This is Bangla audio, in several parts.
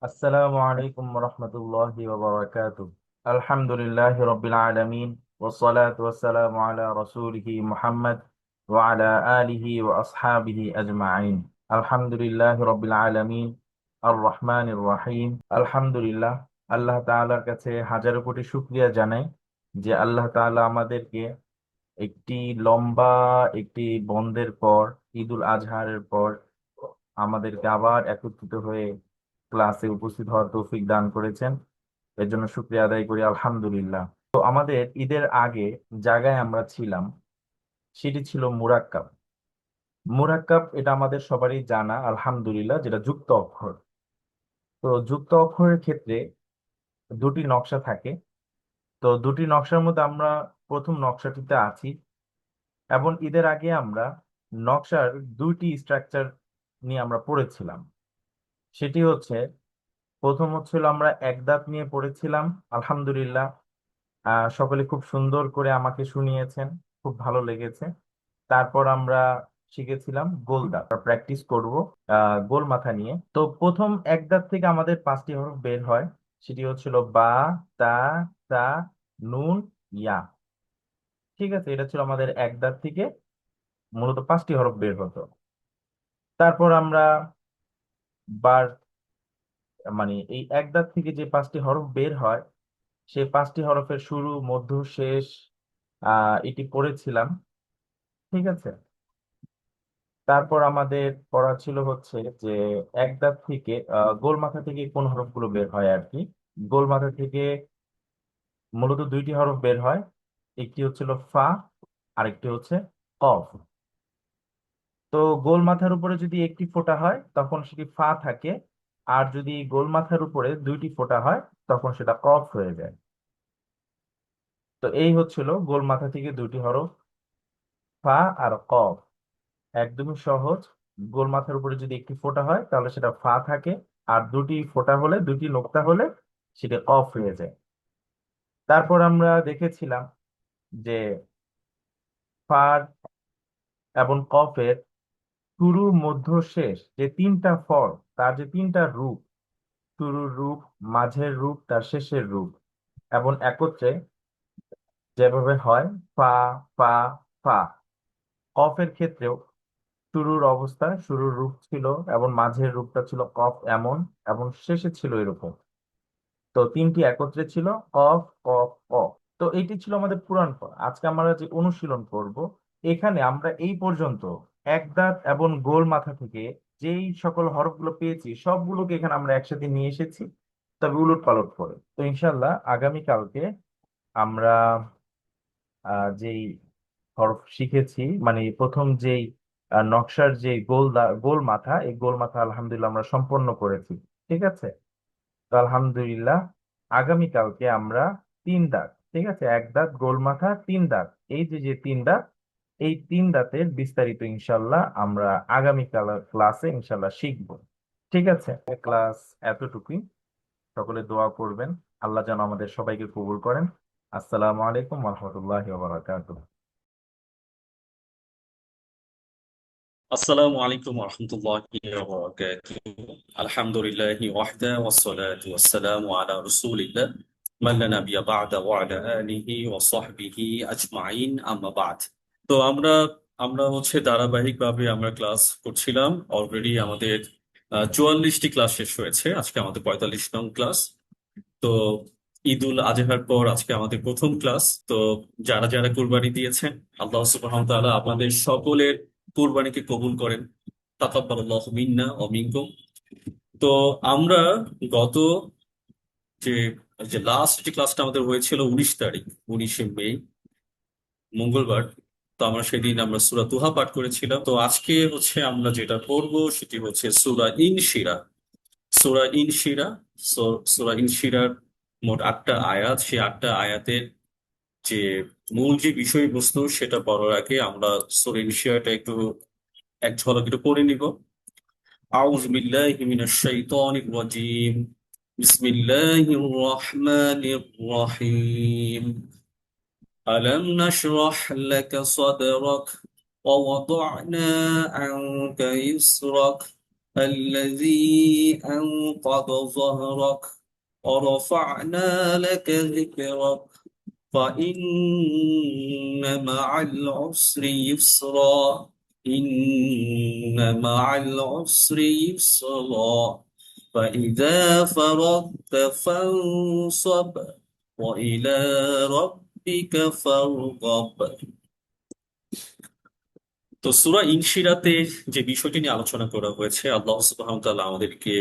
আসসালামু আলাইকুম রহমতুল্লাহি ওয়া বারাকাতুহু। আলহামদুলিল্লাহি রাব্বিল আলামিন ওয়াসসালাতু ওয়াসসালামু আলা রাসূলিহি মুহাম্মদ ওয়া আলা আলিহি ওয়া আসহাবিহি আজমাইন। আলহামদুলিল্লাহি রাব্বিল আলামিন আর রহমানির রহিম। আলহামদুলিল্লাহ, আল্লাহ তাআলার কাছে হাজারো কোটি শুকরিয়া জানাই যে আল্লাহ তাআলা আমাদেরকে একটি লম্বা একটি বন্ধের পর, ঈদুল আজহারের পর আমাদেরকে আবার একত্রিত হয়ে ক্লাসে উপস্থিত হওয়ার তৌফিক দান করেছেন। এর জন্য শুকরিয়া আদায় করি, আলহামদুলিল্লাহ। তো আমাদের ঈদের আগে জায়গায় আমরা ছিলাম, সেটি ছিল মুরাক্কাব। মুরাক্কাব এটা আমাদের সবারই জানা, আলহামদুলিল্লাহ, যেটা যুক্ত অক্ষর। তো যুক্ত অক্ষরের ক্ষেত্রে দুটি নকশা থাকে। তো দুটি নকশার মধ্যে আমরা প্রথম নকশাটিতে আছি, এবং ঈদের আগে আমরা নকশার দুইটি স্ট্রাকচার নিয়ে আমরা পড়েছিলাম। সেটি হচ্ছে, প্রথম হচ্ছিল আমরা এক দাঁত নিয়ে পড়েছিলাম, আলহামদুলিল্লাহ। সকলে খুব সুন্দর করে আমাকে শুনিয়েছেন, খুব ভালো লেগেছে। তারপর আমরা শিখেছিলাম গোল দাঁত, প্র্যাকটিস করব গোল মাথা নিয়ে। তো প্রথম এক দাঁত থেকে আমাদের পাঁচটি হরফ বের হয়। সেটি হচ্ছিল বা, তা, তা, নুন, ইয়া। ঠিক আছে, এটা ছিল আমাদের এক দাঁত থেকে মূলত পাঁচটি হরফ বের হতো। তারপর আমরা বার, মানে এই এক দাঁত থেকে যে পাঁচটি হরফ বের হয়, সেই পাঁচটি হরফের শুরু, মধ্য, শেষ এটি পড়েছিলাম। ঠিক আছে। তারপর আমাদের পড়া ছিল হচ্ছে যে এক দাঁত থেকে গোল মাথা থেকে কোন হরফগুলো বের হয় আর কি। গোল মাথা থেকে মূলত দুইটি হরফ বের হয়, একটি হচ্ছিল ফা, আরেকটি হচ্ছে কফ। তো গোল মাথার উপরে যদি একটি ফোঁটা হয় তখন সেটি ফা থাকে, আর যদি গোল মাথার উপরে দুইটি ফোঁটা হয় তখন সেটা কফ হয়ে যায়। তো এই হচ্ছিল গোল মাথা থেকে দুইটি হরফ, ফা আর কফ। একদমই সহজ। গোল মাথার উপরে যদি একটি ফোঁটা হয় তাহলে সেটা ফা থাকে, আর দুটি ফোঁটা হলে, দুটি নোক্তা হলে সেটা অফ হয়ে যায়। তারপর আমরা দেখেছিলাম যে ফার এবং কফের শুরু, মধ্য, শেষ যে তিনটা ফল, তার যে তিনটা রূপ, শুরুর রূপ, মাঝের রূপ, তার শেষের রূপ, এবং একত্রে যেভাবে হয় ফা, ফা, ফা। কফের ক্ষেত্রেও শুরুর অবস্থা, শুরুর রূপ ছিল, এবং মাঝের রূপটা ছিল কফ এমন, এবং শেষে ছিল এরকম। তো তিনটি একত্রে ছিল কফ, কফ, কফ। তো এটি ছিল আমাদের পুরাণ পড়া। আজকে আমরা যে অনুশীলন করব, এখানে আমরা এই পর্যন্ত এক দাঁত এবং গোল মাথা থেকে যেই সকল হরফগুলো পেয়েছি সবগুলোকে এখানে আমরা একসাথে নিয়ে এসেছি, তবে উলট পালট করে। তো ইনশাল্লাহ আগামীকালকে আমরা যেই হরফ শিখেছি, মানে প্রথম যেই নকশার যে গোল মাথা, এই গোল মাথা আলহামদুলিল্লাহ আমরা সম্পন্ন করেছি। ঠিক আছে। তো আলহামদুলিল্লাহ, আগামীকালকে আমরা তিন দাঁত, ঠিক আছে, এক দাঁত, গোল মাথা, তিন দাঁত, এই যে যে তিন দাঁত, এই তিন দাঁতের বিস্তারিত ইনশাল্লাহ আমরা আগামীকাল ক্লাসে ইনশাল্লাহ শিখবো। ঠিক আছে, ক্লাস এতটুকুই। সকলে দোয়া করবেন, আল্লাহ যেন আমাদের সবাইকে কবুল করেন। আসসালামু আলাইকুম রহমতুল্লাহি ওয়া বারাকাতুহু। আসসালামু আলাইকুম রহমতুল্লাহি ওয়া বারাকাতুহু। আলহামদুলিল্লাহি ওয়াহদা ওয়াসসালাতু ওয়াসসালামু আলা রাসূলিল্লাহ মান লা নাবিয়্যা বা'দা ওয়া আলা আলিহি ওয়া সাহবিহি আজমাইন, আম্মা বা'দ। তো আমরা ধারাবাহিকভাবে আমরা ক্লাস করছিলাম। অলরেডি আমাদের 44টি ক্লাস শেষ হয়েছে, আজকে আমাদের 45 নং ক্লাস। তো ঈদুল আজহার পর আজকে আমাদের প্রথম ক্লাস। তো যারা যারা কুরবানি দিয়েছেন, আল্লাহ সুবহানাহু ওয়া তাআলা আপনাদের সকলের কুরবানিকে কবুল করেন। তাকাব্বালাল্লাহু মিন্না ওয়া মিনকুম। তো আমরা গত যে যে লাস্ট যে ক্লাসটা আমাদের হয়েছিল 19 তারিখ, 19শে মে, মঙ্গলবার। তো আমরা সেদিন আমরা সূরা তুহা পাঠ করেছিলাম। তো আজকে আমরা যেটা পড়বো সেটি হচ্ছে সূরা ইনশিরা। সূরা ইনশিরা। সূরা ইনশিরার মোট 8টা আয়াত। সেই 8টা আয়াতের যে মূল যে বিষয়বস্তু সেটা পড়ার আগে আমরা সূরা ইনশিরাটা একটু এক ঝলক একটু পড়ে নিব। আউযু বিল্লাহি মিনাশ শাইতানির রাজীম। বিসমিল্লাহির রহমানির রহিম। আলাম নাশরাহ লাকা সাদরাক ওয়া ওয়াদা'না আনকা ইসরাক الذي أنقض ظهرك ورفعنا لك ذكرك فإن مع العسر يسرا إن مع العسر يسرا فإذا فرغت فانصب وإلى ربك فارغب। তো সূরা ইনশিরাতে যে বিষয়টি নিয়ে আলোচনা করা হয়েছে, আল্লাহ সুবহানাহু ওয়া তাআলা আমাদেরকে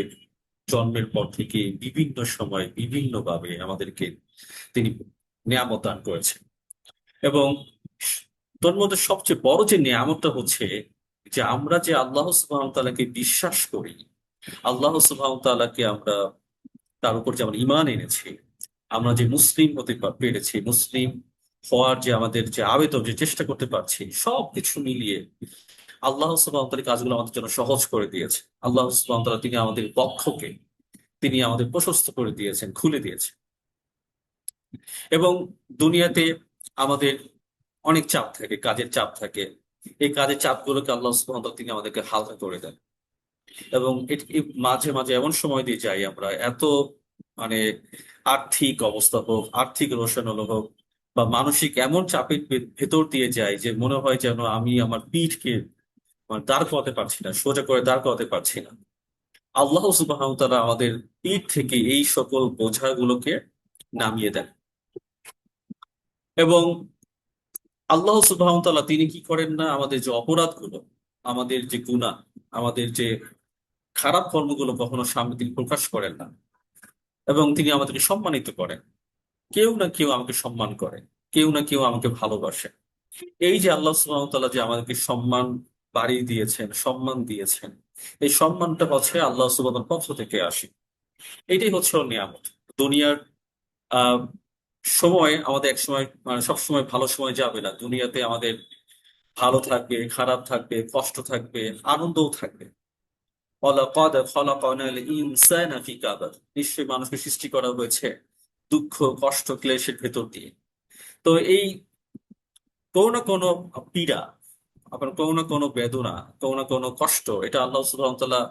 জন্মের পর থেকে বিভিন্ন সময় বিভিন্ন ভাবে আমাদেরকে তিনি নিয়ামত দান করেছেন। এবং তোর মধ্যে সবচেয়ে বড় যে নিয়ামতটা হচ্ছে যে আমরা যে আল্লাহ সুবহানাহু ওয়া তাআলাকে বিশ্বাস করি, আল্লাহ সুবহানাহু ওয়া তাআলাকে আমরা তার উপর যেমন ঈমান এনেছি, আমরা যে মুসলিম হতে পেরেছি, মুসলিম হওয়ার যে আমাদের যে আবেদন, যে চেষ্টা করতে পারছি, সবকিছু মিলিয়ে আল্লাহ সুবহানাহু ওয়া তাআলা কাজগুলো আমাদের জন্য সহজ করে দিয়েছে। আল্লাহ সুবহানাহু ওয়া তাআলা তিনি আমাদের পক্ষকে তিনি আমাদের প্রশস্ত করে দিয়েছেন, খুলে দিয়েছেন। এবং দুনিয়াতে আমাদের অনেক চাপ থাকে, কাজের চাপ থাকে। এই কাজের চাপগুলোকে আল্লাহ সুবহানাহু ওয়া তাআলা তিনি আমাদেরকে হালকা করে দেন। এবং মাঝে মাঝে এমন সময় দিয়ে যাই আমরা, এত মানে আর্থিক অবস্থা হোক, আর্থিক রোশানল হোক, বা মানসিক এমন চাপের ভেতর দিয়ে যাই যে মনে হয় যেন আমি আমার পিঠকে দাঁড় করাতে পারছি না, সোজা করে দাঁড় করাতে পারছি না। আল্লাহ সুবহানাহু ওয়া তাআলা আমাদের পিঠ থেকে এই সকল বোঝাগুলোকে নামিয়ে দেন। এবং আল্লাহ সুবহানাহু ওয়া তাআলা তিনি কি করেন না, আমাদের যে অপরাধগুলো, আমাদের যে গুনাহ, আমাদের যে খারাপ কর্মগুলো কখনো সামনে তিনি প্রকাশ করেন না। এবং তিনি আমাদেরকে সম্মানিত করেন। কেউ না কেউ আমাকে সম্মান করে, কেউ না কেউ আমাকে ভালোবাসে। এই যে আল্লাহ সুবহানাহু ওয়া তাআলা যে আমাদেরকে সম্মান বাড়িয়ে দিয়েছেন, সম্মান দিয়েছেন, এই সম্মানটা হচ্ছে আল্লাহ সুবহানাহু ওয়া তাআলার পক্ষ থেকে আসে। এটাই হচ্ছে ওর নিয়ামত। দুনিয়ার আহ সময় আমাদের এক সময় মানে সব সময় ভালো সময় যাবে না। দুনিয়াতে আমাদের ভালো থাকবে, খারাপ থাকবে, কষ্ট থাকবে, আনন্দও থাকবে। ওয়ালাকাদ খলাকনাল ইনসানা ফি কাবাদ, নিশ্চয়ই মানুষকে সৃষ্টি করা হয়েছে দুঃখ, কষ্ট, ক্লেশের ভেতর দিয়ে। তো এই কোনো না কোনো পীড়া, আবার কোনো না কোনো বেদনা, কোনো না কোনো কষ্ট, এটা আল্লাহ সুবহানাহু ওয়া তাআলা,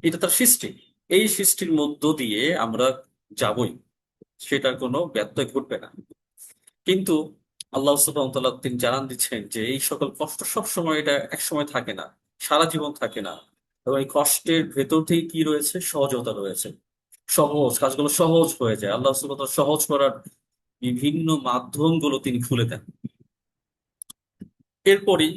এটা তার সৃষ্টি। এই সৃষ্টির মধ্য দিয়ে আমরা যাবই, সেটার কোনো ব্যত্যয় ঘটবে না। কিন্তু আল্লাহ সুবহানাহু ওয়া তাআলা তিনি জানান দিচ্ছেন যে এই সকল কষ্ট সব সময়, এটা এক সময় থাকে না, সারা জীবন থাকে না। এবং এই কষ্টের ভেতর থেকে কি রয়েছে, সহজতা রয়েছে। সহজ কাজগুলো সহজ হয়ে যায়, আল্লাহ সুবহানাহু ওয়া তাআলা সহজ করার বিভিন্ন মাধ্যমগুলো তিনি খুলে দেন। এরপরই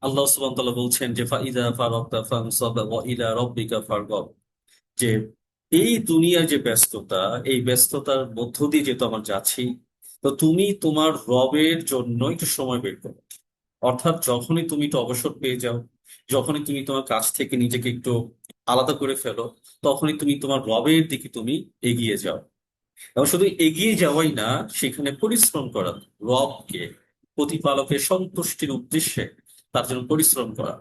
আল্লাহ সুবহানাহু ওয়া তাআলা বলছেন যে ফাইদা ফারাগতা ফানসাব ওয়া ইলা রাব্বিকা ফারগাব, যে এই দুনিয়ার যে ব্যস্ততা, এই ব্যস্ততার মধ্য দিয়ে যেহেতু আমরা যাচ্ছি, তো তুমি তোমার রবের জন্য একটু সময় বের করো। অর্থাৎ যখনই তুমি একটু অবসর পেয়ে যাও, যখনই তুমি তোমার কাজ থেকে নিজেকে একটু আলাদা করে ফেলো, তখনই তুমি তোমার রবের দিকে তুমি এগিয়ে যাও। এবং শুধু এগিয়ে যাওয়াই না, সেখানে পরিশ্রম করা, রবকে, প্রতিপালকের সন্তুষ্টির উদ্দেশ্যে তার জন্য পরিশ্রম করা।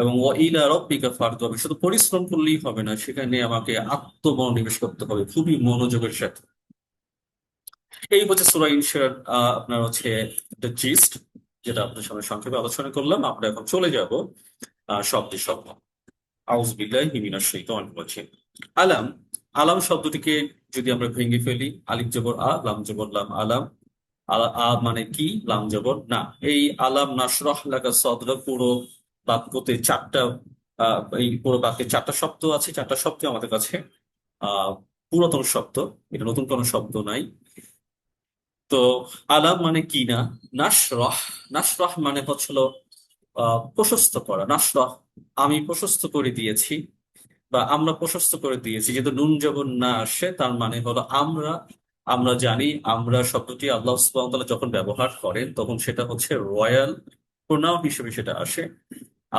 এবং ওয়াইলা রব্বিকা ফারগাব, শুধু পরিশ্রম করলেই হবে না, সেখানে আমাকে আত্মমনোনিবেশ করতে হবে খুবই মনোযোগের সাথে। এই হচ্ছে সূরা ইনশিরার আপনার হচ্ছে দ্য জিস্ট, যেটা আপনার সামনে সংক্ষেপে আলোচনা করলাম। আমরা এখন চলে যাব শব্দে শব্দ। আউযু বিল্লাহি মিনাশ শাইতানির রাজিম। আলাম, আলাম শব্দটিকে যদি আমরা ভেঙে ফেলি, আলিফ জবর আ, লাম জবর লাম, আলাম। আ মানে কি, লাম জবর না। এই আলাম নাশরাহ লাকা সদরা, পুরো বাক্যতে চারটা এই পুরো বাক্যে চারটা শব্দ আছে। চারটা শব্দ আমাদের কাছে আহ পুরাতন শব্দ, এটা নতুন কোনো শব্দ নাই। তো আলাম মানে কি না, নাশরাহ, নাশরাহ মানে হচ্ছিল প্রশস্ত করা। নাশরাহ, আমি প্রশস্ত করে দিয়েছি, বা আমরা প্রশস্ত করে দিয়েছি। যেহেতু নুন জবর না আসে, তার মানে হলো আমরা। আমরা জানি, আমরা শব্দটি আল্লাহ সুবহানাহু ওয়া তাআলা যখন ব্যবহার করেন তখন সেটা হচ্ছে রয়্যাল প্রোনাউন হিসেবে সেটা আসে।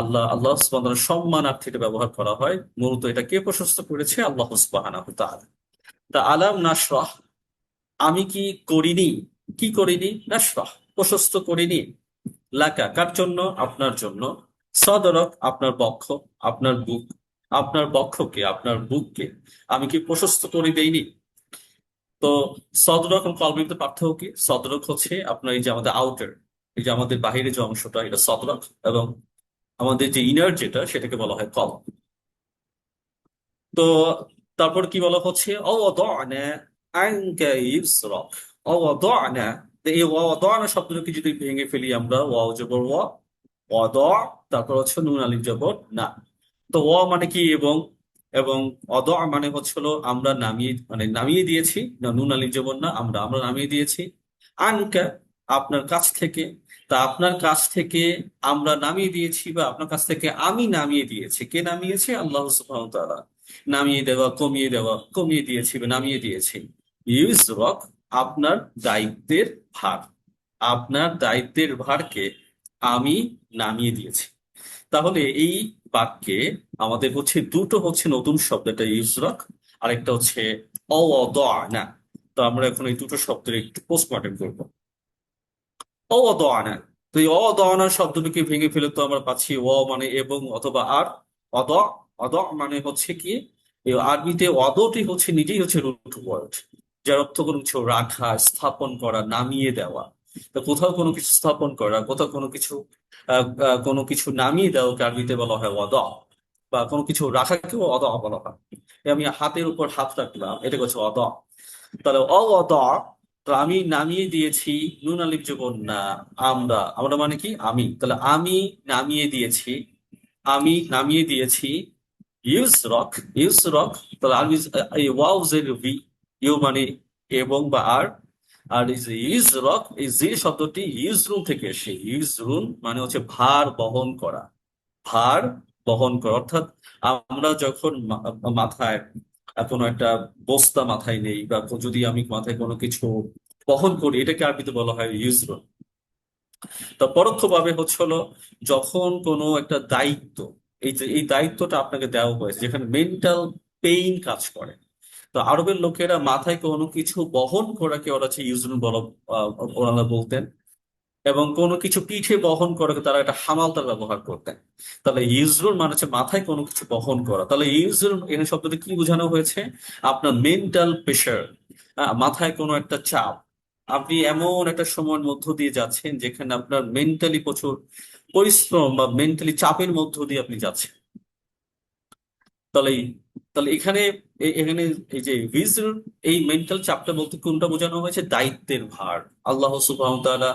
আল্লাহ সুবহানাহু ওয়া তাআলার সম্মানার্থে এটা ব্যবহার করা হয়। মূলত এটা কে প্রশস্ত করেছে? আল্লাহ সুবহানাহু ওয়া তাআলা। তা আলাম নাশরাহ, আমি কি করিনি, কি করিনি, নাশরাহ প্রশস্ত করিনি, লাকা কার জন্য, আপনার জন্য, সদরক আপনার বক্ষ, আপনার বুক, আপনার বক্ষকে, আপনার বুককে আমি কি প্রশস্ত করে দেইনি? তো সদরক এবং কলবের মধ্যে পার্থক্য কি? সদরক হচ্ছে আপনার এই যে আমাদের আউটার, এই যে আমাদের বাহিরের যে অংশটা, এটা সদরক। এবং আমাদের যে ইনার যেটা, সেটাকে বলা হয় কলব। তো তারপর কি বলা হচ্ছে অওয়াদানা আনকা ইসরাক। অওয়াদানা, তো এই অওয়াদানা শব্দটাকে যদি ভেঙে ফেলি আমরা, ওয়াও জবর ওয়া, ওয়াদা, তারপর হচ্ছে নুন আলিফ জবর না। তো ওয়া মানে কি এবং, এবং অদা মানে হচ্ছিল আমরা নামিয়ে, মানে নামিয়ে দিয়েছি, না নুন আলিফ জবর না, আমরা আমরা নামিয়ে দিয়েছি। আনকা আপনার কাছ থেকে, তা আপনার কাছ থেকে আমরা নামিয়ে দিয়েছি, বা আপনার কাছ থেকে আমি নামিয়ে দিয়েছি। কে নামিয়েছে? আল্লাহ সুবহানাহু ওয়া তাআলা। নামিয়ে দেওয়া, কমিয়ে দেওয়া, কমিয়ে দিয়েছি বা নামিয়ে দিয়েছি। ইউসরক, আপনার দায়িত্বের ভার, আপনার দায়িত্বের ভারকে আমি নামিয়ে দিয়েছি। তাহলে এই বাক্যে আমাদের হচ্ছে দুটো হচ্ছে নতুন শব্দ, একটা ইউসরাক, আরেকটা হচ্ছে অওয়াদানা। তো আমরা এখন এই দুটো শব্দের একটু পোস্টমর্টেম করবো। অওয়াদানা, তো এই অওয়াদানা শব্দটিকে ভেঙে ফেলে তো আমরা পাচ্ছি ও মানে এবং অথবা আর, অদ, অদ মানে হচ্ছে কি, এই আরবিতে অদটি হচ্ছে নিজেই হচ্ছে রুট ওয়ার্ড, যার অর্থ কোনো কিছু রাখা, স্থাপন করা, নামিয়ে দেওয়া। তো কোথাও কোনো কিছু স্থাপন করা, কোথাও কোনো কিছু কোনো কিছু নামিয়ে দেওয়াকে আরবিতে বলা হয় ওয়াদা, বা কোনো কিছু রাখাকেও অদা বলা হয়। এই আমি হাতের উপর হাত রাখলাম, এটাকে হচ্ছে অদা। তাহলে অদা, তো আমি নামিয়ে দিয়েছি, নুন আলিফ জবর না, আমরা, আমরা মানে কি আমি, তাহলে আমি নামিয়ে দিয়েছি, আমি নামিয়ে দিয়েছি ইউসরক, ইউসরক। তাহলে আরবি এই ওয়াও জের ভি, ইউ মানে এবং বা আর, আর এই যে ইউসরক, এই যে শব্দটি ইউজরুন থেকে এসে, ইউজরুন মানে হচ্ছে ভার বহন করা, ভার বহন করা। অর্থাৎ আমরা যখন মাথায় কোনো একটা বস্তা মাথায় নেই, বা যদি আমি মাথায় কোনো কিছু বহন করি, এটাকে আরবিতে বলা হয় ইউজরুন। তা পরোক্ষভাবে হচ্ছে হলো যখন কোনো একটা দায়িত্ব, এই যে এই দায়িত্বটা আপনাকে দেওয়া হয়েছে, যেখানে মেন্টাল পেইন কাজ করে। তো আরবের লোকেরা মাথায় কোনো কিছু বহন করাকে ওরা হচ্ছে ইউজরুন বলা, ওনারা বলতেন। এবং কোনো কিছু পিঠে বহন করে তারা একটা হামালতার ব্যবহার করতেন। তাহলে ইউজরুল মানে হচ্ছে মাথায় কোনো কিছু বহন করা। তাহলে ইউজরুল এখানে শব্দটা কি বোঝানো হয়েছে? আপনার মেন্টাল প্রেশার, মাথায় কোনো একটা চাপ, আপনি এমন একটা সময়ের মধ্য দিয়ে যাচ্ছেন যেখানে আপনার মেন্টালি প্রচুর পরিশ্রম বা মেন্টালি চাপের মধ্য দিয়ে আপনি যাচ্ছেন। তাহলে তাহলে এখানে এখানে এই যে ভিজর, এই মেন্টাল চাপটা বলতে কোনটা বোঝানো হয়েছে? দায়িত্বের ভার। আল্লাহ সুবহানাহু ওয়া তাআলা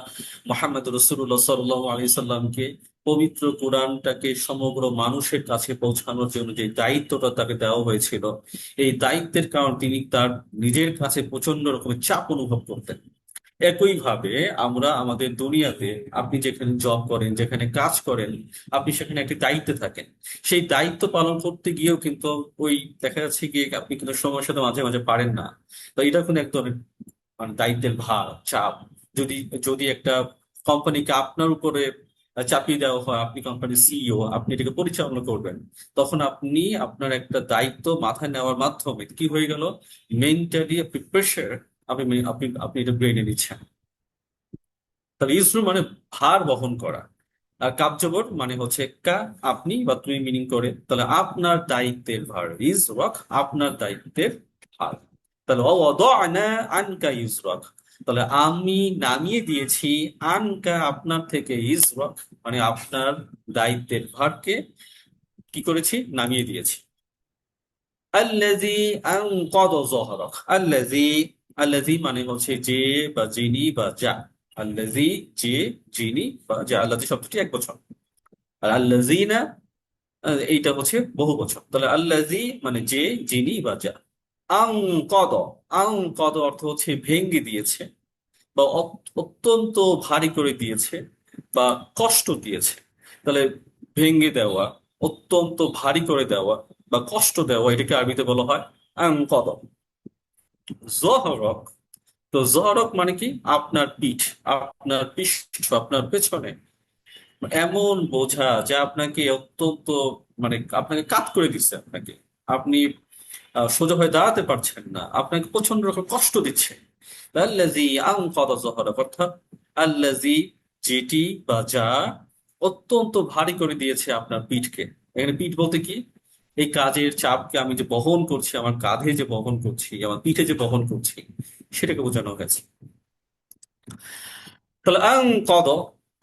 মুহাম্মদ রাসূলুল্লাহ সাল্লাল্লাহু আলাইহি সাল্লামকে পবিত্র কোরআনটাকে সমগ্র মানুষের কাছে পৌঁছানোর জন্য যে দায়িত্বটা তাকে দেওয়া হয়েছিল, এই দায়িত্বের কারণে তিনি তার নিজের কাছে প্রচন্ড রকমের চাপ অনুভব করতেন। একইভাবে আমরা আমাদের দুনিয়াতে, আপনি যেখানে জব করেন, যেখানে কাজ করেন, আপনি সেখানে একটি দায়িত্বে থাকেন। সেই দায়িত্ব পালন করতে গিয়েও কিন্তু ওই দেখা যাচ্ছে কি আপনি কিন্তু সময়ের সাথে মাঝে মাঝে পারেন না। তো এটা কিন্তু এক ধরনের মানে দায়িত্বের ভার, চাপ। যদি যদি একটা কোম্পানিকে আপনার উপরে চাপিয়ে দেওয়া হয়, আপনি কোম্পানির সিইও, আপনি এটাকে পরিচালনা করবেন, তখন আপনি আপনার একটা দায়িত্ব মাথায় নেওয়ার মাধ্যমে কি হয়ে গেল, মেন্টালি আপনি প্রেশার, আপনি আপনি আপনি এটা ব্রেনে নিচ্ছেন। তাহলে ইসরু মানে ভার বহন করা। আর কাবজবর মানে হচ্ছে কা, আপনি বা তুমি মিনিং করে। তাহলে আপনার দায়িত্বের ভার, ইজরক, আপনার দায়িত্বের ভার। তাহলে ওয়াদানা আনকা ইজরক, তাহলে আমি নামিয়ে দিয়েছি আনকা, আপনার থেকে, ইজরক মানে আপনার দায়িত্বের ভারকে কি করেছি? নামিয়ে দিয়েছি। আল্লাযী আনকাদা যহরাক, আল্লাযী, আল্লাযী মানে হচ্ছে যে বা যিনি বা যা। আল্লাযী, যে, যিনি বা যা। আল্লাযী শব্দটি এক বচন, আর আল্লাযীনা এইটা হচ্ছে বহু বচন। তাহলে আল্লাযী মানে যে, যিনি বা যা। আনকাদ, আনকাদ অর্থ হচ্ছে ভেঙ্গে দিয়েছে, বা অত্যন্ত ভারী করে দিয়েছে, বা কষ্ট দিয়েছে। তাহলে ভেঙ্গে দেওয়া, অত্যন্ত ভারী করে দেওয়া, বা কষ্ট দেওয়া, এটাকে আরবিতে বলা হয় আনকাদ। জহরক, তো জহরক মানে কি? আপনার পিঠ, আপনার পৃষ্ঠ, আপনার পেছনে এমন বোঝা যে আপনাকে অত্যন্ত, মানে আপনাকে কাত করে দিচ্ছে, আপনাকে, আপনি সোজা হয়ে দাঁড়াতে পারছেন না, আপনাকে প্রচন্ড রকম কষ্ট দিচ্ছে। আল্লাজি আনকাদা যহরাক, অর্থাৎ আল্লাজি, যেটি বা যা অত্যন্ত ভারী করে দিয়েছে আপনার পিঠকে। এখানে পিঠ বলতে কি? এই কাজের চাপকে আমি যে বহন করছি, আমার কাঁধে যে বহন করছি, আমার পিঠে যে বহন করছি, সেটাকে বোঝানো হয়েছে। তাহলে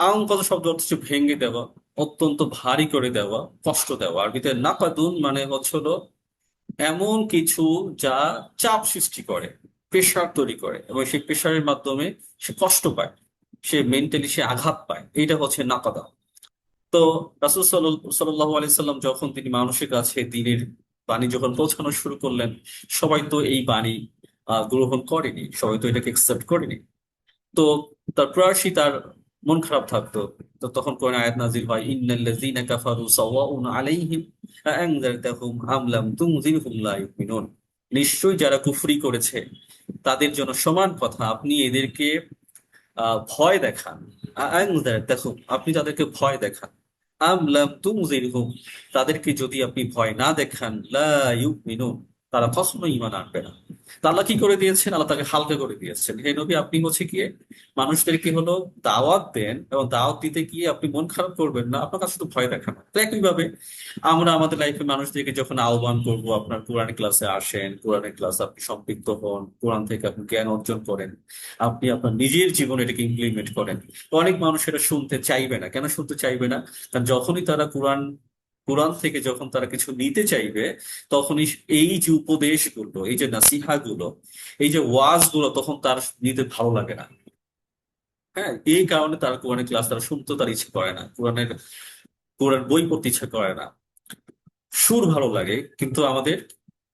আং কদ শব্দ অর্থ হচ্ছে ভেঙে দেওয়া, অত্যন্ত ভারী করে দেওয়া, কষ্ট দেওয়া। আরবিতে নাকাদুন মানে হচ্ছে হলো এমন কিছু যা চাপ সৃষ্টি করে, প্রেশার তৈরি করে, এবং সেই প্রেশারের মাধ্যমে সে কষ্ট পায়, সে মেন্টালি সে আঘাত পায়। এইটা হচ্ছে নাকাদা। তো রাসূল সাল্লাল্লাহু আলাইহি সাল্লাম যখন তিনি মানুষের কাছে দ্বীনের বাণী যখন পৌঁছানো শুরু করলেন, সবাই তো এই বাণী গ্রহণ করেনি, সবাই তো এটাকে একসেপ্ট করেনি। তো তার প্রায়শই তার মন খারাপ থাকতো। তো তখন কোন আয়াত নাজিল হয়, ইন্নাল্লাযীনা কাফারু সাওয়াউন আলাইহিম আ'আনযারতাহুম আম লাম তুনযিরহুম লা ইউমিনুন। নিশ্চয়ই যারা কুফরি করেছে তাদের জন্য সমান কথা, আপনি এদেরকে ভয় দেখান। আ'আনযারতাহুম, আপনি তাদেরকে ভয় দেখান। আম লাম তুনযিরহুম, তাদেরকে যদি আপনি ভয় না দেখান, লা ইউমিনুন, তারা কখনো ঈমান আনবে না। তা আল্লাহ কি করে দিয়েছেন? আল্লাহ তাকে হালকা করে দিয়েছেন, হে নবী আপনি হচ্ছে গিয়ে মানুষদেরকে হলো দাওয়াত দেন, এবং দাওয়াত দিতে গিয়ে আপনি মন খারাপ করবেন না, আপনার কাছে তো ভয় দেখানো। তো একইভাবে আমরা আমাদের লাইফে মানুষদেরকে যখন আহ্বান করব, আপনার কোরআন ক্লাসে আসেন, কোরআনের ক্লাসে আপনি সম্পৃক্ত হন, কোরআন থেকে আপনি জ্ঞান অর্জন করেন, আপনি আপনার নিজের জীবনে এটাকে ইমপ্লিমেন্ট করেন। তো অনেক মানুষ এটা শুনতে চাইবে না। কেন শুনতে চাইবে না? কারণ যখনই তারা কোরআন কোরআন থেকে যখন তারা কিছু নিতে চাইবে, তখনই এই যে উপদেশগুলো, এই যে নাসিহা গুলো, এই যে ওয়াজ গুলো, তখন তার নিতে ভালো লাগে না। হ্যাঁ, এই কারণে তারা কোরআনের ক্লাস তারা শুনতে তার ইচ্ছে করে না, কোরআন বই পড়তে ইচ্ছে করে না। সুর ভালো লাগে, কিন্তু আমাদের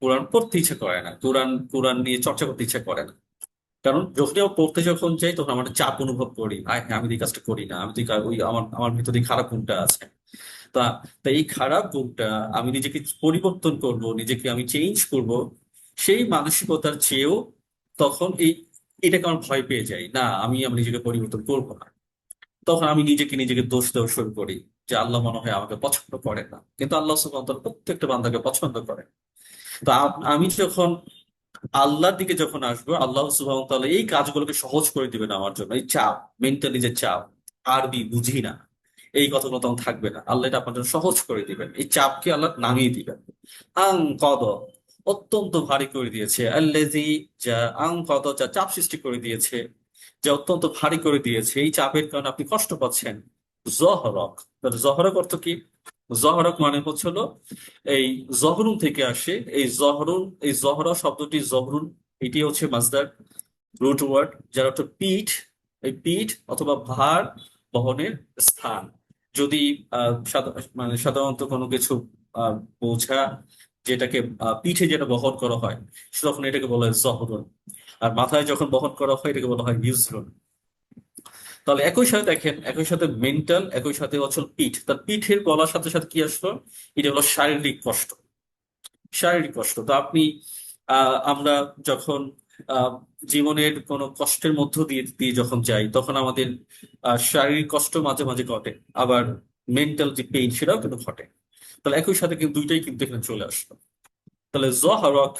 কোরআন পড়তে ইচ্ছে করে না, কোরআন কোরআন নিয়ে চর্চা করতে ইচ্ছে করে না। কারণ যখনই আমরা পড়তে যখন যাই, তখন আমরা চাপ অনুভব করি, হ্যাঁ, আমি তো এই কাজটা করি না, আমি তো ওই আমার আমার ভিতরে খারাপ গুণটা আছে। তা তা এই খারাপ গুণটা আমি নিজেকে পরিবর্তন করব, নিজেকে আমি চেঞ্জ করব, সেই মানসিকতার চেয়েও তখন এটাকে আমার ভয় পেয়ে যাই, না আমি নিজেকে পরিবর্তন করবো না। তখন আমি নিজেকে নিজেকে দোষ দেওয়া শুরু করি যে আল্লাহ মনে হয় আমাকে পছন্দ করেন না। কিন্তু আল্লাহ সুবহানাহু ওয়া তাআলা প্রত্যেকটা বান্দাকে পছন্দ করেন। তো আমি যখন আল্লাহর দিকে যখন আসবো, আল্লাহ সুবহানাহু ওয়া তাআলা এই কাজগুলোকে সহজ করে দিবেন আমার জন্য। এই চাপ, মেন্টালি যে চাপ, আরবি বুঝি না, এই কথাগুলো তখন থাকবে না। আল্লাহ এটা আপনার জন্য সহজ করে দিবেন, এই চাপকে আল্লাহ নামিয়ে দিবেন। আং কদ, অত্যন্ত ভারী করে দিয়েছে। আল্লাজি, যা আং কদ, যা চাপ সৃষ্টি করে দিয়েছে, যা অত্যন্ত ভারী করে দিয়েছে, এই চাপের কারণে আপনি কষ্ট পাচ্ছেন। জহরক, তাহলে জহরক অর্থ কি? জহরক মানে হচ্ছে হলো এই জহরুন থেকে আসে। এই জহরা শব্দটি জহরুন, এটি হচ্ছে মাসদার রুট ওয়ার্ড, যার অর্থ পিঠ। এই পিঠ অথবা ভার বহনের স্থান। যদি মানে সাধারণত কোনো কিছু বোঝা যেটাকে পিঠে যেটা বহন করা হয়, তখন এটাকে বলা হয় জহরুন। আর মাথায় যখন বহন করা হয়, এটাকে বলা হয় ইউজরুন। তাহলে একই সাথে দেখেন, একই সাথে মেন্টাল, একই সাথে হচ্ছে পিঠ। তার পিঠের বলার সাথে সাথে কি আসলো? এটা হলো শারীরিক কষ্ট। শারীরিক কষ্ট তো আপনি আমরা যখন আহ, জীবনের কোনো কষ্টের মধ্য দিয়ে দিয়ে যখন যাই, তখন আমাদের শারীরিক কষ্ট মাঝে মাঝে ঘটে, আবার মেন্টাল যে পেইন সেটাও কিন্তু ঘটে। তাহলে একই সাথে কিন্তু দুইটাই কিন্তু এখানে চলে আসলো। তাহলে জহরক,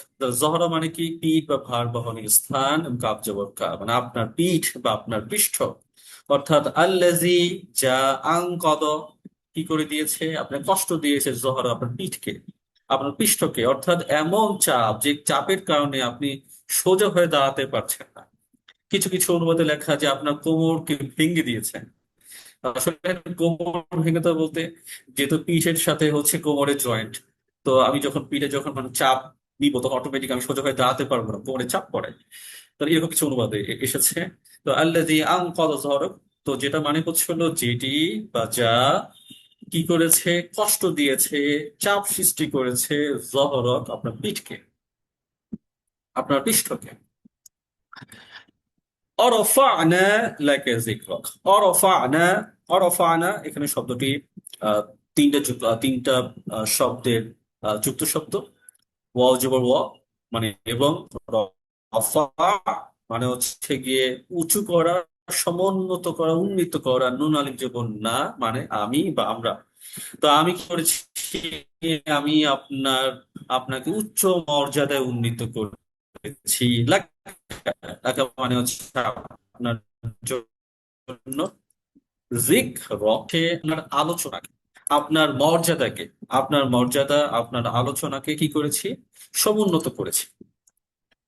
জহরা মানে কি? পিঠ বা ভার বহনের স্থান, এবং কাব জবর কা মানে আপনার পিঠ বা আপনার পৃষ্ঠ। অর্থাৎ আল্লাজি, যা আংকদ, কি করে দিয়েছে? আপনার কষ্ট দিয়েছে জহরা আপনার পিঠকে, আপনার পৃষ্ঠকে। অর্থাৎ এমন চাপ, যে চাপের কারণে আপনি সোজা হয়ে দাঁড়াতে পারছেন না। কিছু কিছু অনুবাদে লেখা যে আপনার কোমরকে ভেঙে দিয়েছে। আসলে কোমর ভেঙে তো বলতে, যেহেতু পিঠের সাথে হচ্ছে কোমরের জয়েন্ট, তো আমি যখন পিঠে যখন মানে চাপ দিব, তখন অটোমেটিক আমি সোজা হয়ে দাঁড়াতে পারবো না, কোমরে চাপ পড়ে। তো এরকম কিছু অনুবাদে এসেছে। তো আল্লাযী আনকাযা যহরক, তো যেটা মানে হচ্ছে হলো যেটি বা যা কি করেছে? কষ্ট দিয়েছে, চাপ সৃষ্টি করেছে, জহরক আপনার পিঠকে, আপনার পৃষ্ঠকে। অরফা'না লাকা যিকরাক। অরফা'না, অরফা'না এখানে শব্দটি আহ, তিনটা শব্দের যুক্ত শব্দ। ওয়াও জবর ওয়া, মানে এবং। রফা মানে হচ্ছে গিয়ে উঁচু করা, সমুন্নত করা, উন্নীত করা। নুন আলিফ জবর না, মানে আমি বা আমরা। তো আমি কি করেছি? আমি আপনাকে উচ্চ মর্যাদায় উন্নীত করেছি। লাকা মানে হচ্ছে আপনার জন্য। রকে আপনার আলোচনাকে, আপনার মর্যাদাকে, আপনার মর্যাদা, আপনার আলোচনাকে কি করেছি? সমুন্নত করেছি।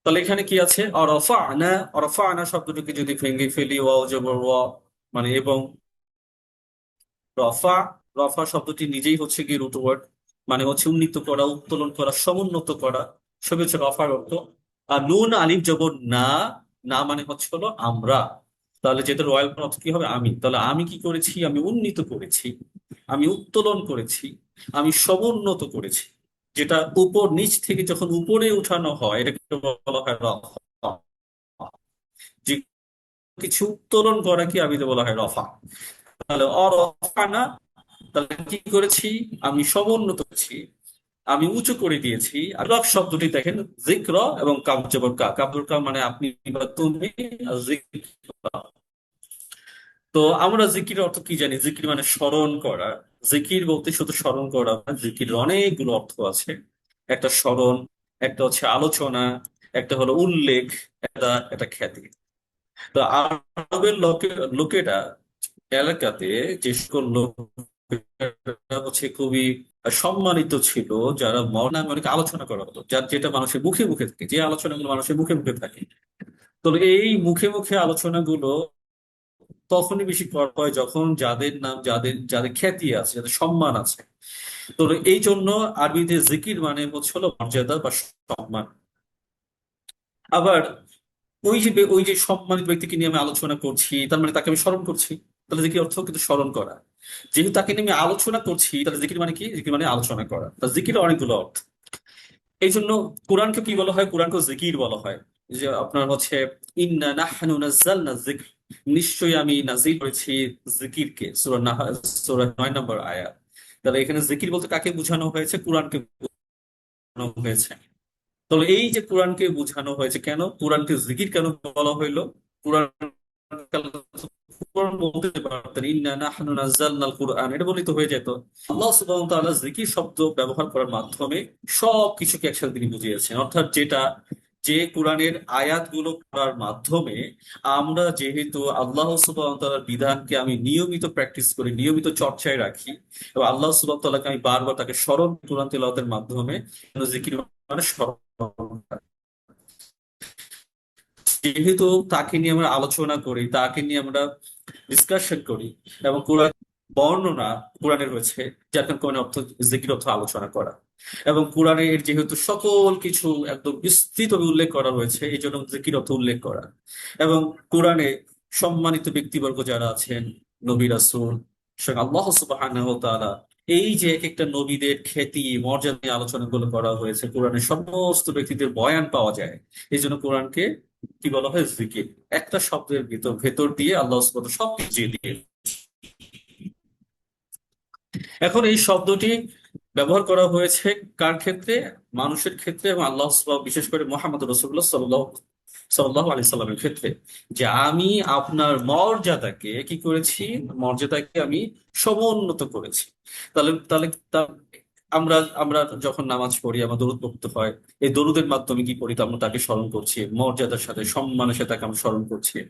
তাহলে এখানে কি আছে? অরফা'না, অরফা'না শব্দটিকে যদি ভেঙে ফেলি, ওয়াও জবর ওয়া, মানে এবং। রফা, রফা শব্দটি নিজেই হচ্ছে কি রুট ওয়ার্ড, মানে হচ্ছে উন্নীত করা, উত্তোলন করা, সমুন্নত করা, সবই হচ্ছে রফার অর্থ। আর নুন আলিফ জবর না, না মানে হচ্ছে হলো আমরা। তাহলে যেটা রয়্যাল অর্থ কি হবে? আমি। তাহলে আমি কি করেছি? আমি উন্নীত করেছি, আমি উত্তোলন করেছি, আমি সমুন্নত করেছি। যেটা উপর নিচ থেকে যখন উপরে উঠানো হয় এটাকে বলা হয় রফা। যে কিছু উত্তোলন করা কি আমি বলা হয় রফা। তাহলে অরফা না, তাহলে কি করেছি? আমি সমুন্নত করেছি, আমি উঁচু করে দিয়েছি। আর রব শব্দটি দেখেন, জিক্র এবং কাবজবর কা, কাবজবর কা মানে আপনি বা তুমি, আর জিক্র। তো আমরা জিকির অর্থ কি জানি? জিকির মানে স্মরণ করা। জিকির বলতে শুধু স্মরণ করা না, জিকির অনেকগুলো অর্থ আছে। একটা স্মরণ, একটা হচ্ছে আলোচনা, একটা হলো উল্লেখ, একটা একটা খ্যাতি। তো আরবের লোকেরা এলাকাতে যে সকল লোকেরা হচ্ছে খুবই সম্মানিত ছিল, যারা নামে অনেক আলোচনা করা হতো, যার যেটা মানুষের মুখে মুখে থাকে, যে আলোচনাগুলো মানুষের মুখে মুখে থাকে। তো এই মুখে মুখে আলোচনাগুলো তখনই বেশি করা হয় যখন যাদের নাম, যাদের যাদের খ্যাতি আছে, যাদের সম্মান আছে। তো এই জন্য আরবিতে জিকির মানে হচ্ছে হলো মর্যাদা বা সম্মান। আবার ওই যে সম্মানিত ব্যক্তিকে নিয়ে আমি আলোচনা করছি, তার মানে তাকে আমি স্মরণ করছি। তাহলে জিকির অর্থ কিন্তু স্মরণ করা। যেহেতু তাকে নিয়ে আমি আলোচনা করছি, তাহলে জিকির মানে কি? জিকির মানে আলোচনা করা। তা জিকির অনেকগুলো অর্থ। এই জন্য কোরআনকে কি বলা হয়? কোরআনকে জিকির বলা হয়। যে আপনার হচ্ছে ইন্না নাহনু নাযালনা যিকর, নিশ্চয়ই আমি নাজিল করেছি জিকিরকে। সূরা নাহল, সূরা ৯ নম্বর আয়াত। তাহলে এখানে জিকির বলতে কাকে বোঝানো হয়েছে? কোরআনকে বোঝানো হয়েছে। তাহলে এই যে কোরআনকে বোঝানো হয়েছে, কেন কোরআনকে জিকির কেন বলা হইলো? কোরআন কোরআন বলতে পারতেন ইন্না নাহনু নাযালনাল কুরআন, এটা বললেই তো হয়ে যেত। আল্লাহ সুবহানাহু ওয়া তাআলা জিকির শব্দ ব্যবহার করার মাধ্যমে সবকিছুকে একসাথে তিনি বুঝিয়েছেন। অর্থাৎ যেটা, যে কোরআনের আয়াতগুলো পড়ার মাধ্যমে আমরা যেহেতু আল্লাহ সুবহানাহু ওয়া তাআলার বিধানকে আমি নিয়মিত প্র্যাকটিস করি, নিয়মিত চর্চায় রাখি, এবং আল্লাহ সুবহানাহু ওয়া তাআলাকে আমি বারবার তাকে স্মরণ, কোরআন তেলাওয়াতের মাধ্যমে, জিকির মানে স্মরণ করা। যেহেতু তাকে নিয়ে আমরা আলোচনা করি, তাকে নিয়ে আমরা ডিসকাশন করি, এবং কোরআন বর্ণনা কোরআনে রয়েছে, যার কারণে কোরআনের অর্থ, জিকির অর্থ আলোচনা করা। এবং কোরআনের যেহেতু সকল কিছু একদম বিস্তৃতভাবে উল্লেখ করা রয়েছে, এই জন্য জিকির অর্থ উল্লেখ করা। এবং কোরআনে সম্মানিত ব্যক্তিবর্গ যারা আছেন, নবী রাসূল, স্বয়ং আল্লাহ সুবহানাহু ওয়া তাআলা, এই যে এক একটা নবীদের খ্যাতি মর্যাদা নিয়ে আলোচনাগুলো করা হয়েছে, কোরআনের সমস্ত ব্যক্তিদের বয়ান পাওয়া যায়। এই জন্য কোরআনকে কি বলা হয়? জিকির। একটা শব্দের ভিতর ভেতর দিয়ে আল্লাহ সুবহানাহু ওয়া তাআলা সব কিছু দিয়ে। এখন এই শব্দটি ব্যবহার করা হয়েছে কার ক্ষেত্রে? মানুষের ক্ষেত্রে, এবং আল্লাহ বিশেষ করে মোহাম্মদ রসুল্লাহ সাল্লাল্লাহু আলাইহি সাল্লামের ক্ষেত্রে। যে আমি আপনার মর্যাদাকে কি করেছি? মর্যাদাকে আমি সমুন্নত করেছি। তাহলে তাহলে তা- আমরা আমরা যখন নামাজ পড়ি, আমার দরুদ পড়তে হয়। এই দরুদের মাধ্যমে কি করি? তো আমরা তাকে স্মরণ করছি, মর্যাদার সাথে সম্মানের সাথে তাকে আমরা স্মরণ করছি।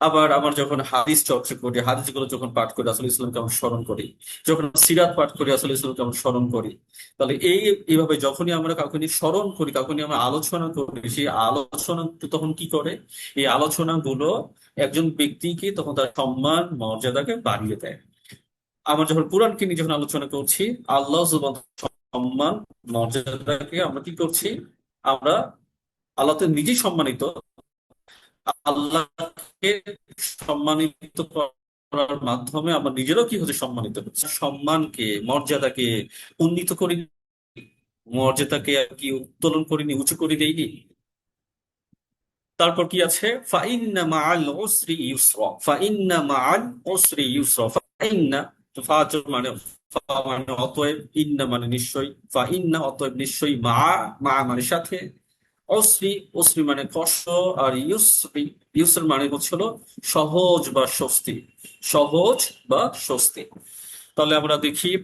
আবার আমার যখন হাদিস চর্চা করি, হাদিসগুলো যখন পাঠ করি, রাসূল ইসলামকে আমরা স্মরণ করি। যখন সিরাত পাঠ করি, রাসূল ইসলামকে আমরা স্মরণ করি। তাহলে এইভাবে যখনই আমরা কাউকে নিয়ে স্মরণ করি, কাউকে নিয়ে আমরা আলোচনা করি, সেই আলোচনা তখন কি করে? এই আলোচনাগুলো একজন ব্যক্তিকে তখন তার সম্মান মর্যাদাকে বাড়িয়ে দেয়। আমরা যখন কোরআনকে নিয়ে যখন আলোচনা করছি, আল্লাহ সুবহানাহু ওয়া তাআলার সম্মান মর্যাদাকে আমরা কি করছি? আমরা, আল্লাহ তো নিজেই সম্মানিত, আল্লাহকে সম্মানিত করার মাধ্যমে আমরা নিজেরাও কি হচ্ছে? সম্মানিত হচ্ছে। সম্মানকে, মর্যাদাকে উন্নীত করি, মর্যাদাকে আর কি উত্তোলন করিনি, উঁচু করে দেইনি। তারপর কি আছে? ফাইন্না মাআল উসরি ইউসরা, ফাইন্না মাআল উসরি ইউসরা, ফাইন্না, তো ফাজর মানে, মানে অতএব, ইন্না মানে নিশ্চয়ই, ফাইন্না অতএব নিশ্চয়ই, মা, মা মানে সাথে, অসরি, অসরি মানে কষ্ট, আর ইউসরি, ইউসর মানে হচ্ছিল সহজ বা স্বস্তি, সহজ বা স্বস্তি। তাহলে আমরা দেখি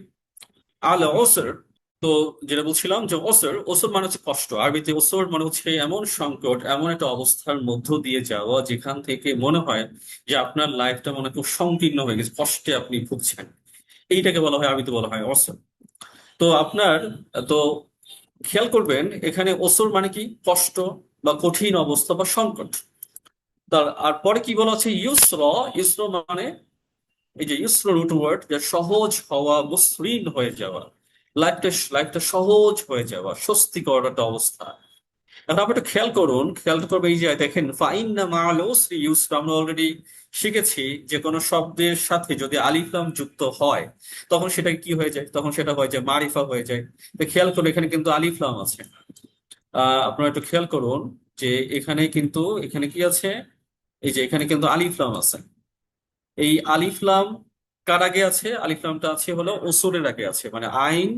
আল ওসর। তো যেটা বলছিলাম যে ওসর, ওসর মানে হচ্ছে কষ্ট। আরবিতে ওসর মানে হচ্ছে এমন সংকট, এমন একটা অবস্থার মধ্য দিয়ে যাওয়া যেখান থেকে মনে হয় যে আপনার লাইফটা মনে হয় খুব সংকীর্ণ হয়ে গেছে, কষ্টে আপনি ভুগছেন। এইটাকে বলা হয়, আরবিতে বলা হয় ওসর। তো আপনার, তো খেয়াল করবেন এখানে ওসর মানে কি? কষ্ট বা কঠিন অবস্থা বা সংকট। তার আর পরে কি বলা হচ্ছে? ইউসর। ইউসর মানে, এই যে ইউসর রুট ওয়ার্ড, যা সহজ হওয়া, মসৃণ হয়ে যাওয়া। লাইফটা লাইফটা সহজ হয়ে যাওয়া, স্বস্তিকর একটা অবস্থা। এখন আপনি একটু খেয়াল করবে, এই যে দেখেন ফাইন্না মাআল উসরি ইউসরা, আমরা অলরেডি শিখেছি যে কোনো শব্দের সাথে যদি আলিফ লাম যুক্ত হয় তখন সেটা কি হয়ে যায়, তখন সেটা হয়ে যায় মারিফা হয়ে যায়। তো খেয়াল করুন এখানে কিন্তু আলিফ লাম আছে। আপনারা একটু খেয়াল করুন যে এখানে কি আছে, এই যে এখানে কিন্তু আলিফ লাম আছে। এই আলিফ লাম কার আগে আছে? আলিফ লামটা আছে হলো ওসরের আগে আছে, মানে আইন,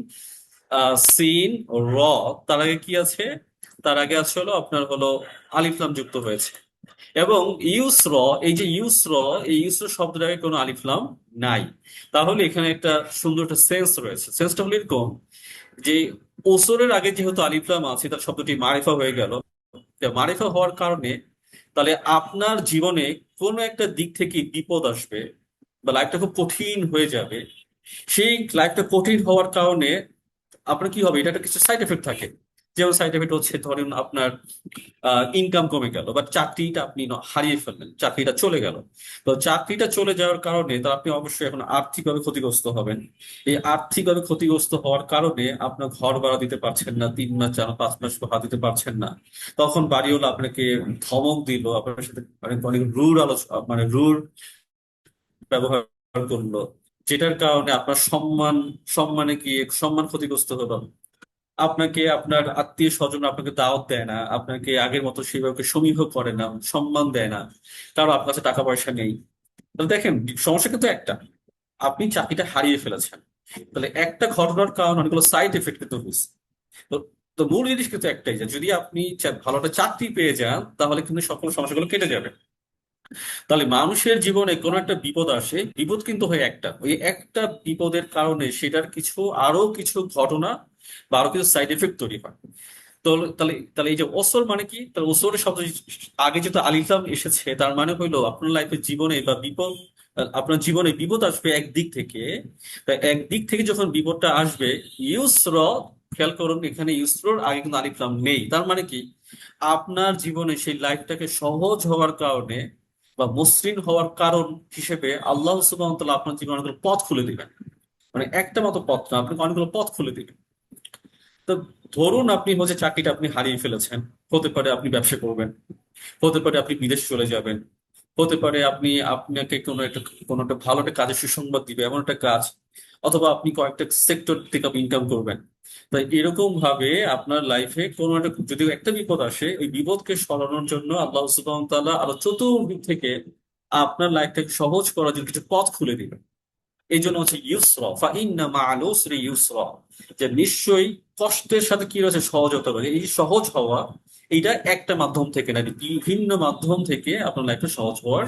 সিন, র, তার আগে কি আছে? তার আগে আছে হলো আপনার হলো আলিফ লাম যুক্ত হয়েছে। এবং ইউসর, এই যে ইউসর, এই ইউসর শব্দের আগে কোনো আলিফ লাম নাই। তাহলে এখানে একটা সুন্দর একটা সেন্স রয়েছে। সেন্সটা হলো এরকম যে ওসরের আগে যেহেতু আলিফ লাম আছে, তার শব্দটি মারিফা হয়ে গেল। মারিফা হওয়ার কারণে তাহলে আপনার জীবনে কোনো একটা দিক থেকে বিপদ আসবে বা লাইফটা খুব কঠিন হয়ে যাবে। সেই লাইফটা কঠিন হওয়ার কারণে আপনার কি হবে, এটা একটা কিছু সাইড এফেক্ট থাকে। যেমন সাইড এফেক্ট হচ্ছে ধরেন আপনার ইনকাম কমে গেল বা চাকরিটা আপনি হারিয়ে ফেললেন, চাকরিটা চলে গেল। তো চাকরিটা চলে যাওয়ার কারণে তো আপনি অবশ্যই এখন আর্থিকভাবে ক্ষতিগ্রস্ত হবেন। এই আর্থিকভাবে ক্ষতিগ্রস্ত হওয়ার কারণে আপনার ঘর ভাড়া দিতে পারছেন না, 3 মাস 4 মাস 5 মাস ভাড়া দিতে পারছেন না। তখন বাড়িওয়ালা আপনাকে ধমক দিল, আপনার সাথে অনেক অনেক রুর আলোচনা, মানে রুর ব্যবহার করলো, যেটার কারণে আপনার সম্মানে কি সম্মান ক্ষতিগ্রস্ত হলো। আপনাকে আপনার আত্মীয় স্বজন আপনাকে দাওয়াত দেয় না, আপনাকে আগের মতো সেভাবে সমীহ করে না, সম্মান দেয় না, কারণ আপনার কাছে টাকা পয়সা নেই। তাহলে দেখেন সমস্যা কিন্তু একটা, আপনি চাকরিটা হারিয়ে ফেলেছেন। তাহলে একটা ঘটনার কারণে অনেকগুলো সাইড এফেক্ট কিন্তু হয়েছে। তো তো মূল জিনিস কিন্তু একটাই, যে যদি আপনি ভালো একটা চাকরি পেয়ে যান তাহলে কিন্তু সকল সমস্যাগুলো কেটে যাবে। তাহলে মানুষের জীবনে কোনো একটা বিপদ আসে, বিপদ কিন্তু হয় একটা, ওই একটা বিপদের কারণে সেটার কিছু আরো কিছু ঘটনা বা আরো কিছু সাইড এফেক্ট তৈরি হয়। তো তাহলে তাহলে এই যে ওসর মানে কি, তাহলে ওসরের শব্দ আগে যেহেতু আলিফলাম এসেছে, তার মানে হইলো আপনার লাইফের জীবনে বা বিপদ, আপনার জীবনে বিপদ আসবে একদিক থেকে। তা একদিক থেকে যখন বিপদটা আসবে, ইউসর, খেয়াল করুন এখানে ইউসরর আগে কিন্তু আলিফলাম নেই, তার মানে কি আপনার জীবনে সেই লাইফটাকে সহজ হওয়ার কারণে বা মসৃণ হওয়ার কারণ হিসেবে আল্লাহ সুবহানাহু ওয়া তাআলা আপনার জীবনে অনেকগুলো পথ খুলে দিবেন। মানে একটা মতো পথ না, আপনাকে অনেকগুলো পথ খুলে দিবেন। তো ধরুন আপনি হচ্ছে চাকরিটা আপনি হারিয়ে ফেলেছেন, হতে পারে আপনি ব্যবসা করবেন, হতে পারে আপনি বিদেশ চলে যাবেন, হতে পারে আপনাকে কোনো একটা ভালো একটা কাজের সুসংবাদ দিবে এমন একটা কাজ, অথবা আপনি কয়েকটা সেক্টর থেকে আপনি ইনকাম করবেন। তাই এরকম ভাবে আপনার লাইফে কোনো একটা যদি একটা বিপদ আসে, ওই বিপদকে সরানোর জন্য আল্লাহ সুবহানাহু ওয়া তাআলা আরো চতুর্দিক থেকে আপনার লাইফটাকে সহজ করার জন্য কিছু পথ খুলে দিবেন। এই জন্য হচ্ছে ইউসরা, ফাইন্না মাআল উসরি ইউসরা, যে নিশ্চয়ই কষ্টের সাথে কি রয়েছে, সহজতা রয়েছে। এই সহজ হওয়া, এইটা একটা মাধ্যম থেকে না, বিভিন্ন মাধ্যম থেকে আপনার লাইফে সহজ হওয়ার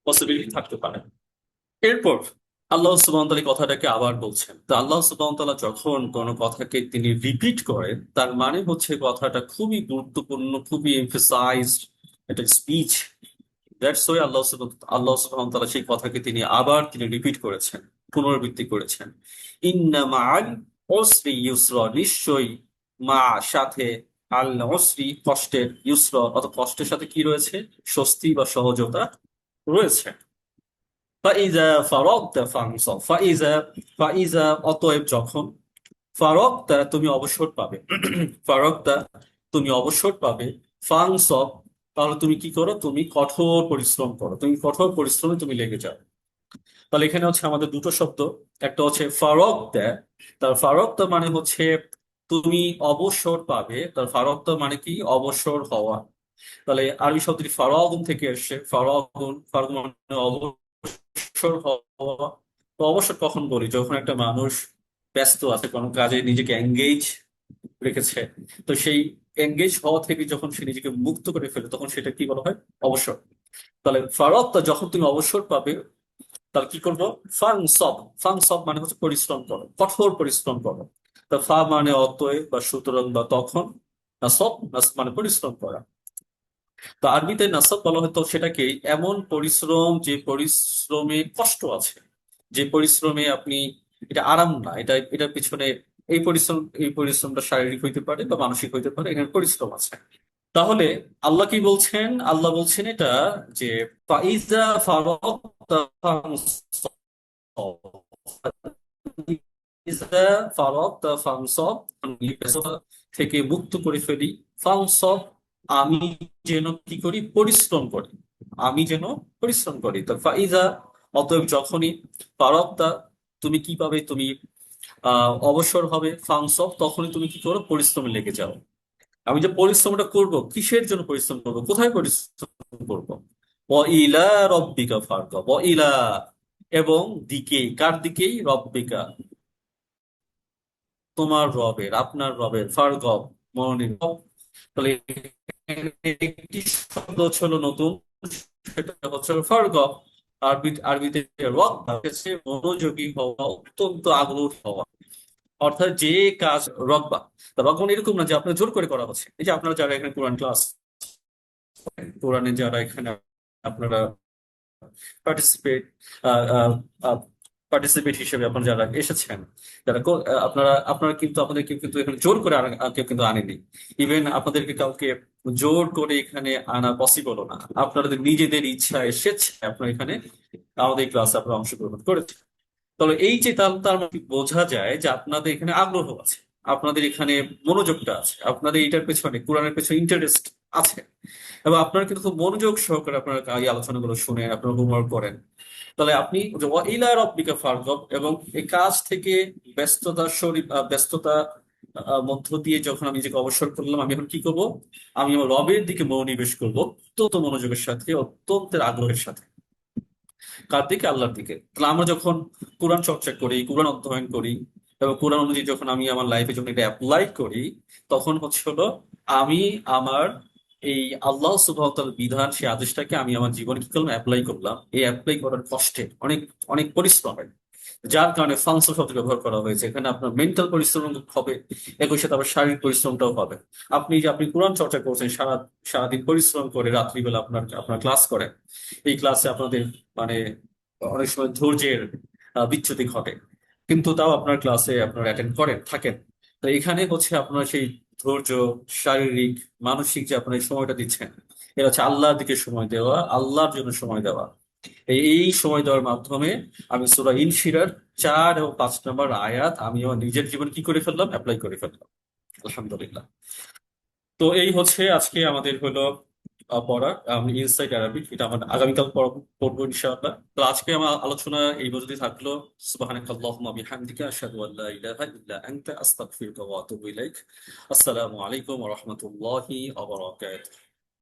পসিবিলিটি থাকতে পারে। এরপর আল্লাহ সুবহানাহু ওয়া তাআলা এই কথাটাকে আবার বলছেন। তো আল্লাহ সুবহানাহু ওয়া তাআলা যখন কোনো কথাকে তিনি রিপিট করেন, তার মানে হচ্ছে কথাটা খুবই গুরুত্বপূর্ণ, খুবই এমফেসাইজড একটা স্পিচ। দ্যাটস ওয়াই আল্লাহ সুবহানাহু ওয়া তাআলা সেই কথাকে তিনি রিপিট করেছেন, পুনরাবৃত্তি করেছেন। ইন্না মাআল উসরি ইউসরা, নিশ্চয়ই মা সাথে, আল উসরি কষ্টের, ইউসরা অত কষ্টের সাথে কি রয়েছে, স্বস্তি বা সহজতা রয়েছে। ফাইজা ফারাগতা ফানসব, ফাইজা অতএব যখন, ফারাগতা তুমি অবসর পাবে, ফারাগতা তুমি অবসর পাবে, ফানসব তাহলে তুমি কি করো, তুমি কঠোর পরিশ্রম করো, তুমি কঠোর পরিশ্রমে তুমি লেগে যাও। তাহলে এখানে হচ্ছে আমাদের দুটো শব্দ, একটা হচ্ছে ফারাগতা, তার ফারাগতা মানে হচ্ছে তুমি অবসর পাবে, তার ফারাগতা মানে কি অবসর হওয়া। তাহলে আরবি শব্দটি ফারাগুন থেকে এসেছে, ফারাগুন মানে অবসর হওয়া। তো অবসর কখন বলি, যখন একটা মানুষ ব্যস্ত আছে কোনো কাজে, নিজেকে এঙ্গেজ রেখেছে, তো সেই এঙ্গেজ হওয়া থেকে যখন সে নিজেকে মুক্ত করে ফেলে তখন সেটা কি বলা হয়, অবসর। তাহলে ফারাক, যখন তুমি অবসর পাবে তাহলে কি করবো, ফাংসব, ফাংসব মানে হচ্ছে পরিশ্রম করো, কঠোর পরিশ্রম করো। তা ফা মানে অতএব বা সুতরাং বা তখন, নাসব মানে পরিশ্রম করা। তো আরবিতে নাসাব বলা হতো সেটাকে এমন পরিশ্রম যে পরিশ্রমে কষ্ট আছে, যে পরিশ্রমে আপনি, এটা আরাম না, এটার পিছনে এই পরিশ্রমটা শারীরিক হইতে পারে বা মানসিক হইতে পারে, এখানে পরিশ্রম আছে। তাহলে আল্লাহ কি বলছেন, আল্লাহ বলছেন এটা যে ফাইজা ফারাগতা ফানসব, ইজা ফারাগতা ফানসব, ব্যস্ততা থেকে মুক্ত করে ফেলি। ফানসব, আমি যেন কি করি, পরিশ্রম করি। আমি যেন পরিশ্রম করি। তো ফাইজা, অতএব যখনই, ফারাগতা, তুমি কি পাবে, তুমি অবসর হবে, ফানসব, তখনই তুমি কি করো, পরিশ্রমে লেগে যাও। আমি যে পরিশ্রমটা করব, কিসের জন্য পরিশ্রম করব, কোথায় পরিশ্রম করব? ইলা রব্বিকা ফারগব, ইলা, এবং দিকে, কার দিকেই, রব্বিকা, তোমার রবের, আপনার রবের, ফারগব, মনোনিবেশ। তাহলে একটি শব্দ ছিল নতুন, সেটা হচ্ছে ফারগব। আরবিতে রব হচ্ছে মনোযোগী হওয়া, অত্যন্ত আগ্রহী হওয়া। অর্থাৎ যে কাজ, রগবা, তা রগবান এরকম না যে আপনার জোর করে করা হচ্ছে। এই যে আপনারা যারা এখানে কোরআন ক্লাস, কোরআনে যারা এখানে আপনারা পার্টিসিপেট পার্টিসিপেট হিসেবে আপনারা যারা এসেছেন, আপনারা আপনারা কিন্তু আপনাদেরকে কিন্তু এখানে জোর করে কেউ কিন্তু আনেনি। ইভেন আপনাদেরকে কাউকে জোর করে এখানে আনা পসিবলও না। আপনাদের নিজেদের ইচ্ছায়, স্বেচ্ছায় আপনারা এখানে আমাদের ক্লাসে আপনারা অংশগ্রহণ করেছেন। তাহলে এই যে তার তার মানে বোঝা যায় যে আপনাদের এখানে আগ্রহ আছে, আপনাদের এখানে মনোযোগটা আছে, আপনাদের এটার পেছনে, কোরআনের পেছনে ইন্টারেস্ট আছে। এবং আপনারা কিন্তু খুব মনোযোগ সহকারে আপনারা এই আলোচনাগুলো শুনেন, আপনারা হোমওয়ার্ক করেন। তাহলে আপনি যে ইলা রব্বিকা ফারগব, এবং এই কাজ থেকে, ব্যস্ততা মধ্য দিয়ে যখন আমি নিজেকে অবসর করলাম, আমি এখন কি করব? আমি আমার রবের দিকে মনোনিবেশ করব, অত্যন্ত মনোযোগের সাথে, অত্যন্ত আগ্রহের সাথে। কার দিকে? আল্লাহর দিকে। তাহলে আমরা যখন কোরআন চর্চা করি, কোরআন অধ্যয়ন করি, এবং কোরআন অনুযায়ী যখন আমি আমার লাইফে যখন এটা অ্যাপ্লাই করি, তখন হচ্ছে হলো আমি আমার এই আল্লাহ সুবহানাহু ওয়া তাআলার বিধান, সেই আদেশটাকে আমি আমার জীবনে কি করলাম, অ্যাপ্লাই করলাম। এই অ্যাপ্লাই করার কষ্টে অনেক অনেক পরিশ্রম হয়, যার কারণে ফাংশন শব্দ ব্যবহার করা হয়েছে। এখানে আপনার মেন্টাল পরিশ্রম হবে, একই সাথে আবার শারীরিক পরিশ্রমটাও হবে। আপনি কোরআন চর্চা করছেন, সারাদিন পরিশ্রম করে রাত্রিবেলা আপনার আপনার ক্লাস করেন। এই ক্লাসে আপনাদের মানে অনেক সময় ধৈর্যের বিচ্যুতি ঘটে, কিন্তু তাও আপনার ক্লাসে আপনারা অ্যাটেন্ড করেন, থাকেন। তো এখানে হচ্ছে আপনার সেই ধৈর্য, শারীরিক, মানসিক যে আপনার এই সময়টা দিচ্ছেন, এটা হচ্ছে আল্লাহর দিকে সময় দেওয়া, আল্লাহর জন্য সময় দেওয়া। এই সময় দেওয়ার মাধ্যমে আমি সূরা ইনশিরার 4 ও 5 নম্বর আয়াত আমি আমার নিজের জীবন কি করে ফেললাম, অ্যাপ্লাই করে ফেললাম। আলহামদুলিল্লাহ। তো এই হচ্ছে আজকে আমাদের হলো পড়া, আমি ইনসাইড আরবিক, এটা আমার আগামীকাল পড়বো ইনশাআল্লাহ। তো আজকে আমার আলোচনা এই পর্যন্তই থাকলো। সুবহানাকাল্লাহুম্মা বিহামদিকা, আশহাদু আল্লা ইলাহা ইল্লা আনতা, আস্তাগফিরুকা ওয়া আতুবু ইলাইক। আসসালামু আলাইকুম ওয়া রাহমাতুল্লাহি ওয়া বারাকাতুহু।